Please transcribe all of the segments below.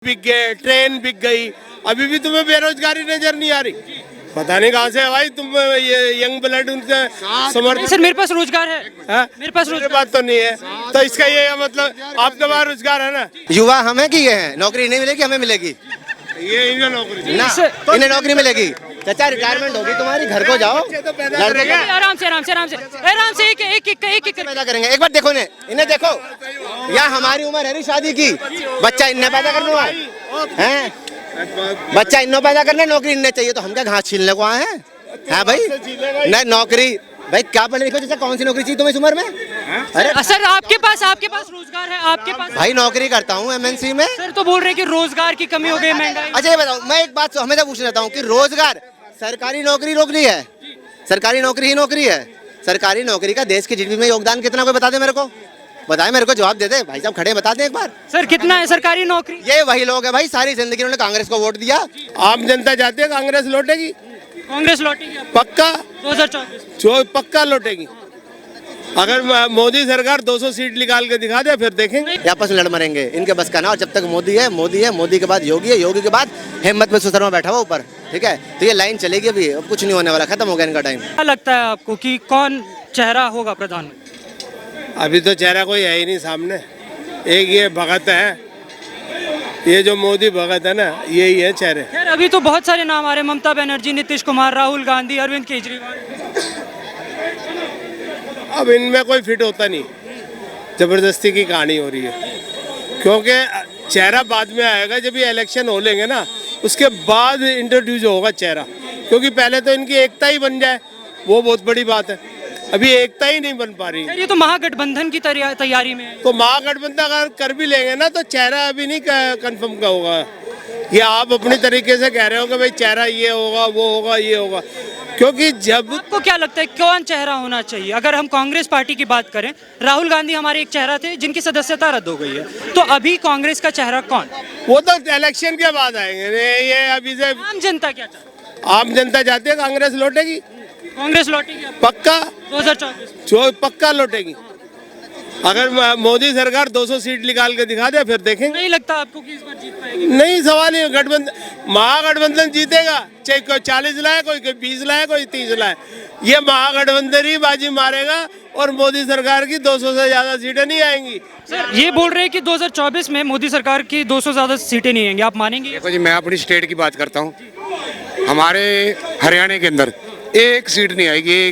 बिक गए, ट्रेन बिक गई, अभी भी तुम्हें बेरोजगारी नजर नहीं आ रही। पता नहीं कहाँ से है भाई, तुम ये यंग ब्लड उनसे समर्थन। सर मेरे पास रोजगार है। मेरे पास मेरे पास तो नहीं है, तो इसका ये मतलब आपके पास रोजगार है ना। युवा हमें की ये है, नौकरी नहीं मिलेगी, हमें मिलेगी ये इन्हें नौकरी ना, इन्हें नौकरी मिलेगी। चाचा रिटायरमेंट होगी तुम्हारी, घर को जाओ, लड़के आराम से आराम से आराम से आराम से एक पैदा करेंगे। एक बार देखो इन्हें देखो, या हमारी उम्र है शादी की, बच्चा इन्हें पैदा करना है, बच्चा इन्हें पैदा करना, नौकरी इन्हें चाहिए, तो हम क्या घास छीलने को आए हैं भाई? नहीं नौकरी भाई, क्या पढ़े लिखो जैसे, कौन सी नौकरी चाहिए तुम्हें इस उम्र में? अरे सर आपके पास रोजगार है, आपके पास भाई नौकरी करता हूँ एमएनसी में। सर तो बोल रहे हैं कि रोजगार की कमी हो गई, महंगाई। अच्छा ये बताओ, मैं एक बात हमेशा पूछ लेता हूँ कि रोजगार, सरकारी नौकरी रोक ली है, सरकारी नौकरी ही नौकरी है, सरकारी नौकरी का देश की जीडीपी में योगदान कितना, कोई बता दे मेरे को, बताए मेरे को, जवाब दे दे भाई साहब, खड़े बता दे एक बार। सर कितना है सरकारी नौकरी? ये वही लोग है भाई, सारी जिंदगी उन्होंने कांग्रेस को वोट दिया। आम जनता चाहती है कांग्रेस लौटेगी, कांग्रेस लौटेगी पक्का 2024 पक्का लौटेगी। अगर मोदी सरकार 200 सीट निकाल के दिखा दे फिर देखेंगे। आपस में लड़ मरेंगे, इनके बस का ना। और जब तक मोदी है, मोदी के बाद योगी है, योगी के बाद हिम्मत में सुसरमा बैठा हुआ ऊपर, ठीक है? तो ये लाइन चलेगी, अभी अब कुछ नहीं होने वाला, खत्म हो गया इनका टाइम। क्या लगता है आपको कि कौन चेहरा होगा प्रधानमंत्री? अभी तो चेहरा कोई है ही नहीं सामने। एक ये भगत है, ये जो मोदी भगत है ना, यही है चेहरे। खैर अभी तो बहुत सारे नाम आ रहे हैं, ममता बनर्जी, नीतीश कुमार, राहुल गांधी, अरविंद केजरीवाल। अब इनमें कोई फिट होता नहीं, जबरदस्ती की कहानी हो रही है, क्योंकि चेहरा बाद में आएगा जब ये इलेक्शन हो लेंगे ना, उसके बाद इंट्रोड्यूस होगा चेहरा। क्योंकि पहले तो इनकी एकता ही बन जाए, वो बहुत बड़ी बात है। अभी एकता ही नहीं बन पा रही। ये तो महागठबंधन की तैयारी में है। तो महागठबंधन अगर कर भी लेंगे ना, तो चेहरा अभी नहीं कंफर्म का होगा। ये आप अपनी तरीके से कह रहे हो कि भाई चेहरा ये होगा, वो होगा, ये होगा, क्योंकि जब आपको क्या लगता है कौन चेहरा होना चाहिए? अगर हम कांग्रेस पार्टी की बात करें, राहुल गांधी हमारे एक चेहरा थे जिनकी सदस्यता रद्द हो गई है, तो अभी कांग्रेस का चेहरा कौन? वो तो इलेक्शन के बाद आएंगे। ये अभी से आम जनता क्या चाहती आम जनता चाहती है कांग्रेस लौटेगी, है? कांग्रेस लौटेगी पक्का 2024 पक्का लौटेगी। अगर मोदी सरकार 200 सीट निकाल के दिखा दे फिर देखेंगे। नहीं लगता आपको कि इस बार जीत पाएगी? नहीं, सवाल ही गठबंधन, महागठबंधन जीतेगा, चाहे कोई 40 लाए, कोई 20 लाए, कोई 30 लाए, ये महागठबंधन ही बाजी मारेगा और मोदी सरकार की 200 से ज्यादा सीटें नहीं आएंगी। सर ये बोल रहे हैं कि 2024 में मोदी सरकार की 200 ज्यादा सीटें नहीं आएंगी, आप मानेंगे? देखो जी, मैं अपनी स्टेट की बात करता हूँ। हमारे हरियाणा के अंदर एक सीट नहीं आएगी,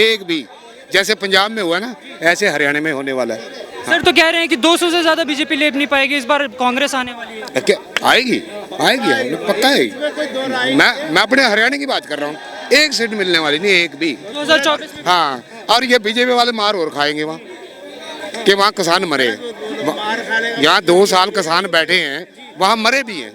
एक भी। जैसे पंजाब में हुआ ना, ऐसे हरियाणा में होने वाला है। सर तो कह रहे हैं कि 200 से ज्यादा बीजेपी ले नहीं पाएगी, इस बार कांग्रेस आने वाली है। क्या आएगी पक्का आएगी। मैं अपने हरियाणा की बात कर रहा हूँ, एक सीट मिलने वाली नहीं, एक भी 2024 में। हाँ, और ये बीजेपी वाले मार और खाएंगे वहाँ, कि वहाँ किसान मरे। यहाँ 2 साल किसान बैठे हैं, वहाँ मरे भी हैं,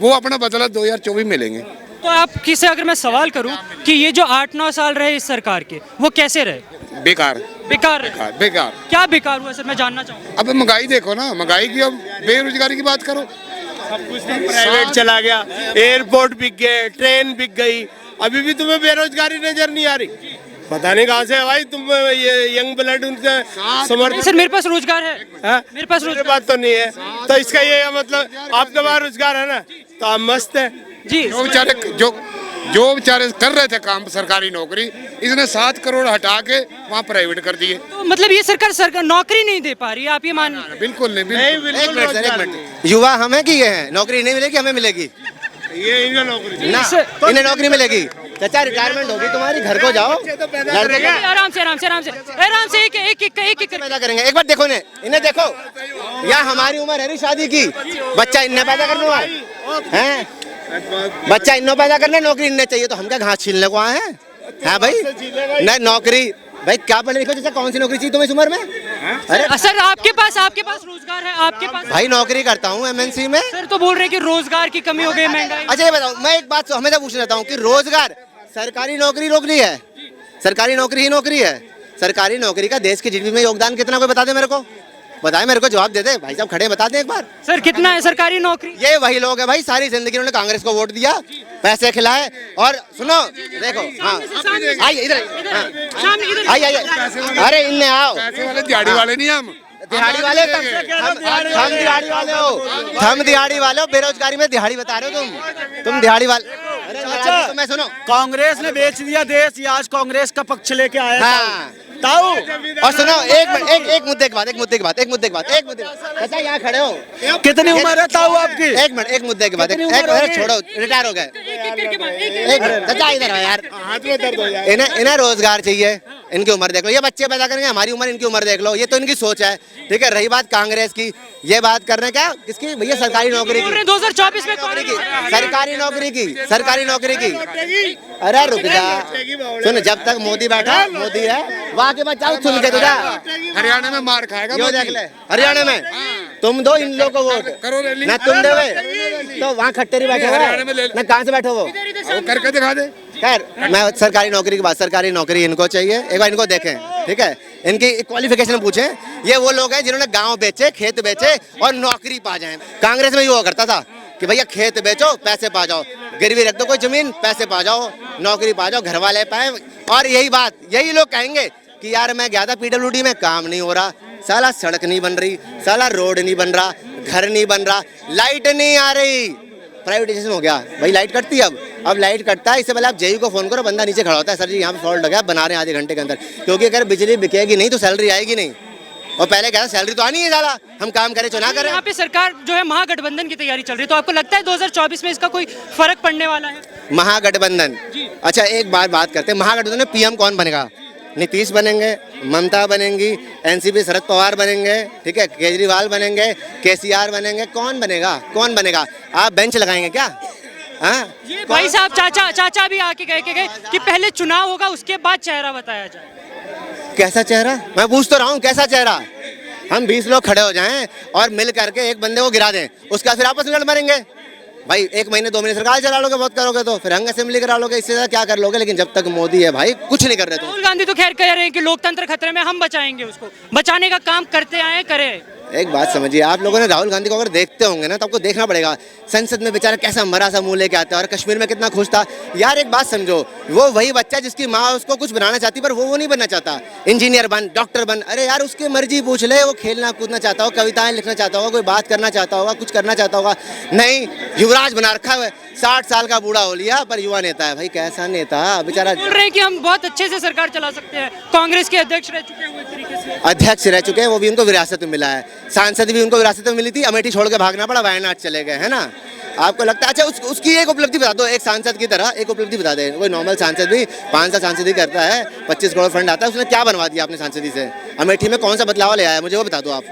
वो अपना बदला 2024 में लेंगे। तो आप किसे अगर मैं सवाल करूं कि ये जो 8-9 साल रहे इस सरकार के, वो कैसे रहे? बेकार बेकार बेकार। क्या बेकार हुआ सर, मैं जानना चाहूँगा। अब महंगाई देखो ना, महंगाई की, अब बेरोजगारी की बात करो। प्राइवेट चला गया, एयरपोर्ट बिक गए, ट्रेन बिक गई, अभी भी तुम्हें बेरोजगारी नजर नहीं आ रही। पता नहीं कहाँ से है भाई, तुम ये यंग ब्लड उनसे समर्थन। सर मेरे पास रोजगार है। मेरे पास मेरे पास तो नहीं है, तो इसका ये मतलब आपके पास रोजगार है ना, तो आप मस्त है जी। जो बेचारे कर रहे थे काम सरकारी नौकरी, इसने 7 करोड़ हटा के वहाँ प्राइवेट कर दिए। तो मतलब ये सरकार नौकरी नहीं दे पा रही है, आप ये मान? बिल्कुल नहीं, बिल्कुल एक मिनट, युवा हमें की ये है, नौकरी नहीं मिलेगी, हमें मिलेगी ये इन्हें नौकरी ना, इन्हें नौकरी मिलेगी। चाचा रिटायरमेंट होगी तुम्हारी, घर को जाओ, लड़के आराम से एक पैदा करेंगे। एक बार देखो इन्हें देखो, या हमारी उम्र है शादी की, बच्चा इन्हें पैदा करना है, बच्चा इन्हें पैदा करना, नौकरी इन्हें चाहिए, तो हम क्या घास छीलने को आए हैं भाई? नहीं नौकरी भाई, क्या पढ़े लिखो जैसे, कौन सी नौकरी चाहिए तुम्हें इस उम्र में? अरे सर आपके पास रोजगार है, आपके पास? भाई नौकरी करता हूँ एमएनसी में। सर तो बोल रहे हैं कि रोजगार की कमी हो गई, महंगाई। अच्छा ये बताओ, मैं एक बात हमेशा पूछ लेता हूँ कि रोजगार, सरकारी नौकरी रोक ली है, सरकारी नौकरी ही नौकरी है, सरकारी नौकरी का देश की जीडीपी में योगदान कितना, कोई बता दे मेरे को, बताए मेरे को, जवाब दे दे भाई साहब, खड़े बता दे एक बार। सर कितना है सरकारी नौकरी? ये वही लोग है भाई, सारी जिंदगी उन्होंने कांग्रेस को वोट दिया, पैसे खिलाए, और सुनो देखो, हाँ आइए इधर, आइए, अरे इनने आओ, पैसे वाले दिहाड़ी वाले नहीं हम, दिहाड़ी वाले हो हम दिहाड़ी वाले हो, बेरोजगारी में दिहाड़ी बता रहे हो तुम दिहाड़ी वाले। अरे नाराज तो मैं सुनो, कांग्रेस ने बेच दिया देश, ये आज कांग्रेस का पक्ष लेके आया हाँ ताऊ। और सुनो एक मुद्दे की बात अच्छा यहाँ खड़े हो, कितनी उम्र है ताऊ आपकी? एक मुद्दे की बात, एक छोड़ो, रिटायर हो गए, चाचा इधर आओ यार। हाथ में दर्द हो जाए। इन्हें रोजगार चाहिए, इनकी उम्र देख लो, ये बच्चे पैदा करेंगे, हमारी उम्र इनकी उम्र देख लो, ये तो इनकी सोच है। ठीक है, रही बात कांग्रेस की, ये बात कर रहे हैं क्या किसकी भैया, सरकारी नौकरी की, 2024 में सरकारी नौकरी की। अरे रुक जा, सुन, जब तक मोदी बैठा, मोदी है, वहाँ के बाद जाओ सुन के तुझा। हरियाणा में मार खाएगा यो देख ले, हरियाणा में तुम दो इन लोगों को वोट, करो रैली, ना तुम देवे तो वहाँ खट्टेरी बैठे हरियाणा में हुए, ले- ना कहाँ से बैठे हो वो। वो करके दिखा दे। खैर, मैं सरकारी नौकरी की बात, सरकारी नौकरी इनको चाहिए, एक बार इनको देखें। ठीक है, इनकी क्वालिफिकेशन पूछें, ये वो लोग हैं जिन्होंने गांव बेचे, खेत बेचे और नौकरी पा जाए। कांग्रेस में ये हुआ करता था कि भैया खेत बेचो, पैसे पा जाओ, गिरवी रख दो कोई जमीन, पैसे पा जाओ, नौकरी पा जाओ, घर वाले पाए। और यही लोग कहेंगे कि यार मैं गया था PWD में, काम नहीं हो रहा, साला सड़क नहीं बन रही, साला रोड नहीं बन रहा, घर नहीं बन रहा, लाइट नहीं आ रही, प्राइवेटाइजेशन हो गया भाई, लाइट कटती है अब लाइट कटता है। इससे पहले आप जेयू को फोन करो, बंदा नीचे खड़ा होता है, सर जी यहाँ पे फॉल्ट हो गया, बना रहे हैं आधे घंटे के अंदर, क्योंकि अगर बिजली बिकेगी नहीं तो सैलरी आएगी नहीं। और पहले क्या सैलरी तो आनी है, साला हम काम करें चुना करें। यहाँ पे सरकार जो है महागठबंधन की तैयारी चल रही है, तो आपको लगता है 2024 में इसका कोई फर्क पड़ने वाला है? महागठबंधन, अच्छा एक बात करते हैं, महागठबंधन में PM कौन बनेगा? नीतीश बनेंगे, ममता बनेंगी, NCP शरद पवार बनेंगे, ठीक है, केजरीवाल बनेंगे, KCR बनेंगे, कौन बनेगा? आप बेंच लगाएंगे क्या? हाँ, ये भाई साहब चाचा भी आके गए कि पहले चुनाव होगा, उसके बाद चेहरा बताया जाए। कैसा चेहरा? मैं पूछ तो रहा हूँ, कैसा चेहरा? हम 20 लोग खड़े हो जाएं और मिल करके एक बंदे को गिरा दें, उसका फिर आपस में लड़ मरेंगे भाई। 1 महीने 2 महीने सरकार चला लोगे, बहुत करोगे तो फिर हंग असेंबली करा लोगे, इससे ज्यादा क्या कर लोगे। लेकिन जब तक मोदी है भाई, कुछ नहीं कर रहे। राहुल गांधी तो खैर कह रहे हैं कि लोकतंत्र खतरे में, हम बचाएंगे उसको, बचाने का काम करते आए, करे। एक बात समझिए, आप लोगों ने राहुल गांधी को अगर देखते होंगे ना तो आपको देखना पड़ेगा, संसद में बेचारा कैसा मरा सा मुंह लेके आता है, और कश्मीर में कितना खुश था यार। एक बात समझो, वो वही बच्चा जिसकी माँ उसको कुछ बनाना चाहती, पर वो नहीं बनना चाहता, इंजीनियर बन, डॉक्टर बन। अरे यार उसकी मर्जी, पूछ ले, वो खेलना कूदना चाहता हो, कविताएं लिखना चाहता होगा, कोई बात करना चाहता होगा, कुछ करना चाहता होगा। नहीं, युवराज बना रखा है, 60 साल का बूढ़ा हो लिया, पर युवा नेता है भाई। कैसा नेता बेचारा। बोल रहे हैं कि हम बहुत अच्छे से सरकार चला सकते हैं, कांग्रेस के अध्यक्ष रह चुके हैं, वो एक तरीके से अध्यक्ष रह चुके हैं, वो भी उनको विरासत में मिला है, सांसद भी उनको विरासत में मिली थी, अमेठी छोड़ के भागना पड़ा, वायनाड चले गए, है ना। आपको लगता है? अच्छा उसकी एक उपलब्धि बता दो, एक सांसद की तरह एक उपलब्धि बता दे। कोई नॉर्मल सांसद भी 5 साल सांसद करता है, 25 करोड़ फंड आता है, उसने क्या बनवा दिया अपने सांसदी से? अमेठी में कौन सा बदलाव ले आया, मुझे वो बता दो आप।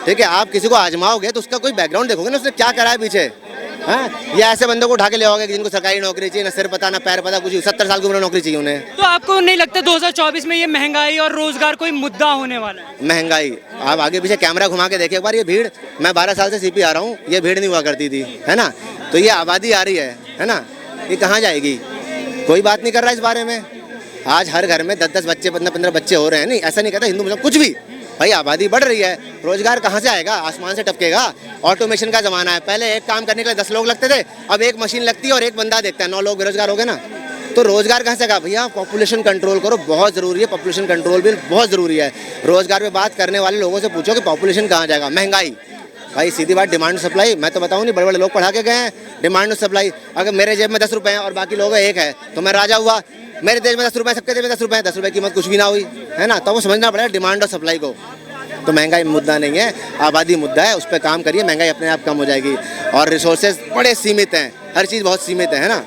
ठीक है, आप किसी को आजमाओगे तो उसका कोई बैकग्राउंड देखोगे ना, उसने क्या करा है पीछे। हाँ, या ऐसे बंदों को उठा के ले आओगे जिनको सरकारी नौकरी चाहिए, ना सिर पता ना पैर पता, कुछ 70 साल की उम्र नौकरी चाहिए उन्हें। तो आपको नहीं लगता 2024 में ये महंगाई और रोजगार कोई मुद्दा होने वाला है? महंगाई, आप आगे पीछे कैमरा घुमा के देखिए एक बार, ये भीड़, मैं 12 साल से CP आ रहा हूँ, ये भीड़ नहीं हुआ करती थी, है ना। तो ये आबादी आ रही है ना, ये कहाँ जाएगी? कोई बात नहीं कर रहा इस बारे में। आज हर घर में 10-10 बच्चे, 15-15 बच्चे हो रहे हैं। नहीं, ऐसा नहीं कहता हिंदू मुस्लिम कुछ भी, भाई आबादी बढ़ रही है, रोजगार कहाँ से आएगा? आसमान से टपकेगा। ऑटोमेशन का जमाना है, पहले एक काम करने के लिए 10 लोग लगते थे, अब एक मशीन लगती है और एक बंदा देखता है, 9 लोग बेरोजगार हो गए ना। तो रोजगार कहाँ से आएगा भैया? पॉपुलेशन कंट्रोल करो, बहुत जरूरी है, पॉपुलेशन कंट्रोल भी बहुत जरूरी है। रोजगार पे बात करने वाले लोगों से पूछो कि पॉपुलेशन कहाँ जाएगा। महंगाई, भाई सीधी बात, डिमांड सप्लाई। मैं तो बताऊँ नहीं, बड़े बड़े लोग पढ़ा के गए हैं, डिमांड सप्लाई। अगर मेरे जेब में 10 रुपए हैं और बाकी लोगों एक है तो मैं राजा हुआ। मेरे देश में 10 रुपए, सबके जेब में 10 रुपए, 10 रुपए की कीमत कुछ भी ना हुई, है ना। तो वो समझना पड़ेगा डिमांड और सप्लाई को। तो महंगाई मुद्दा नहीं है, आबादी मुद्दा है, उस पर काम करिए, महंगाई अपने आप कम हो जाएगी। और रिसोर्सेज बड़े सीमित हैं, हर चीज़ बहुत सीमित है ना।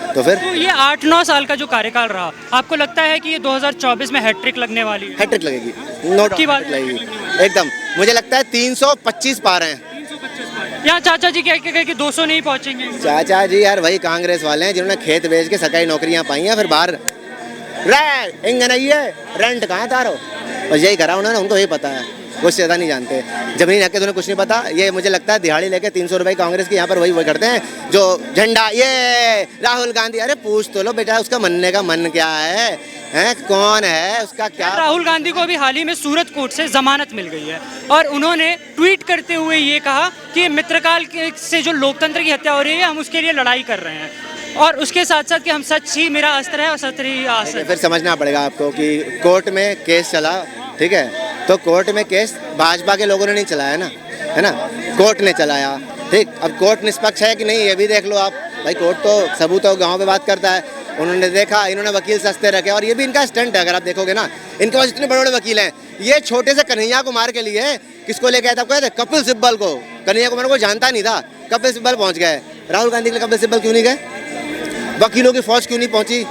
तो फिर तो ये 8-9 साल का जो कार्यकाल रहा, आपको लगता है कि ये 2024 में हैट्रिक लगने वाली है? हैट्रिक लगेगी, नो की बात लगेगी एकदम। मुझे लगता है 325 पार हैं। यहाँ चाचा जी कह के कि 200 नहीं पहुँचेंगे। चाचा जी यार वही कांग्रेस वाले हैं जिन्होंने खेत बेच के सरकारी नौकरियां पाई हैं, फिर बाहर रेंट कहाँ तारो, बस यही करा उन्होंने, उनको यही पता है, कुछ ज़्यादा नहीं जानते। जमीन हक के तो उन्हें कुछ नहीं पता। ये मुझे लगता है दिहाड़ी लेके 300 रुपए कांग्रेस के यहाँ पर वही करते हैं जो झंडा, ये राहुल गांधी। अरे पूछ तो लो बेटा, उसका मनने का मन क्या है, कौन है, उसका क्या। राहुल गांधी को अभी हाल ही में सूरत कोर्ट से जमानत मिल गई है और उन्होंने ट्वीट करते हुए ये कहा कि मित्रकाल से जो लोकतंत्र की हत्या हो रही है, हम उसके लिए लड़ाई कर रहे हैं, और उसके साथ साथ कि हम सच ही मेरा अस्त्र है और सत्य ही आस है। फिर समझना पड़ेगा आपको कि कोर्ट में केस चला, ठीक है, तो कोर्ट में केस भाजपा के लोगों ने नहीं चलाया ना, है ना, कोर्ट ने चलाया। ठीक, अब कोर्ट निष्पक्ष है कि नहीं ये भी देख लो आप भाई। कोर्ट तो सबूत तो गाँव पे बात करता है। उन्होंने देखा, इन्होंने वकील सस्ते रखे, और ये भी इनका स्टंट है। अगर आप देखोगे ना, इनके पास इतने बड़े बड़े वकील हैं। ये छोटे से कन्हैया कुमार के लिए किसको लेके आया था, कहते कपिल सिब्बल को। कन्हैया कुमार को जानता नहीं था, कपिल सिब्बल पहुंच गए। राहुल गांधी के लिए कपिल सिब्बल क्यों नहीं गए? वकीलों की फौज क्यों नहीं पहुंची?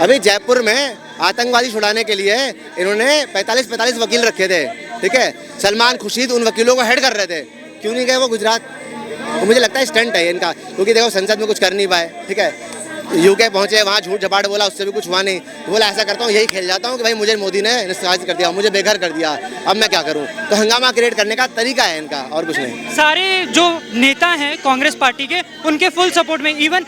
अभी जयपुर में आतंकवादी छुड़ाने के लिए इन्होंने 45 वकील रखे थे, ठीक है। सलमान खुर्शीद उन वकीलों को हेड कर रहे थे, क्यों नहीं गए वो गुजरात? तो मुझे लगता है स्टंट है इनका, क्योंकि देखो संसद में कुछ कर नहीं पाए, ठीक है। यूके पहुंचे, वहाँ झूठ झपाट बोला, उससे भी कुछ हुआ नहीं। तो बोला ऐसा करता हूँ, यही खेल जाता हूँ कि भाई मुझे मोदी ने निष्कासित कर दिया, मुझे बेघर कर दिया, अब मैं क्या करूँ। तो हंगामा क्रिएट करने का तरीका है इनका, और कुछ नहीं। सारे जो नेता हैं कांग्रेस पार्टी के, उनके फुल सपोर्ट में, इवन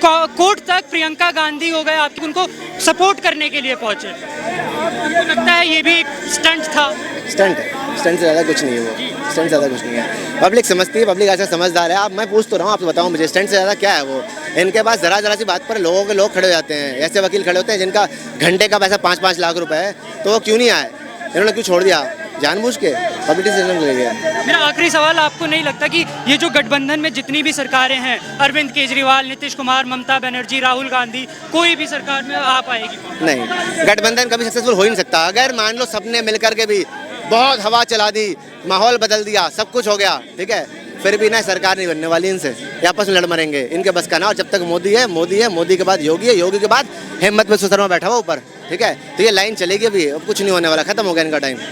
कोर्ट तक प्रियंका गांधी हो गए आपकी, उनको सपोर्ट करने के लिए पहुंचे। आपको लगता है ये भी एक स्टंट था? स्टंट है, स्टंट से ज़्यादा कुछ नहीं है वो, स्टंट से ज़्यादा कुछ नहीं है। पब्लिक समझती है, पब्लिक ऐसा समझदार है। अब मैं पूछ तो रहा हूँ, आपसे बताऊँ मुझे स्टंट से ज़्यादा क्या है वो। इनके पास ज़रा सी बात पर लोग खड़े हो जाते हैं। ऐसे वकील खड़े होते हैं जिनका घंटे का पैसा 5-5 लाख रुपए है, तो वो क्यों नहीं आए? इन्होंने क्यों छोड़ दिया? जानबूझ के पब्लिक डिसीजन ले गया। मेरा आखिरी सवाल, आपको नहीं लगता कि ये जो गठबंधन में जितनी भी सरकारें हैं, अरविंद केजरीवाल, नीतीश कुमार, ममता बनर्जी, राहुल गांधी, कोई भी सरकार में आ पाएगी? नहीं, गठबंधन कभी सक्सेसफुल हो ही नहीं सकता। अगर मान लो सबने मिल करके भी बहुत हवा चला दी, माहौल बदल दिया, सब कुछ हो गया, ठीक है, फिर भी ना सरकार नहीं बनने वाली इनसे। ये आपस में लड़ मरेंगे, इनके बस का ना। और जब तक मोदी है, मोदी के बाद योगी है, योगी के बाद हिम्मत में सुसरमा बैठा हुआ ऊपर, ठीक है। तो ये लाइन चलेगी, अभी अब कुछ नहीं होने वाला, खत्म हो गया इनका टाइम।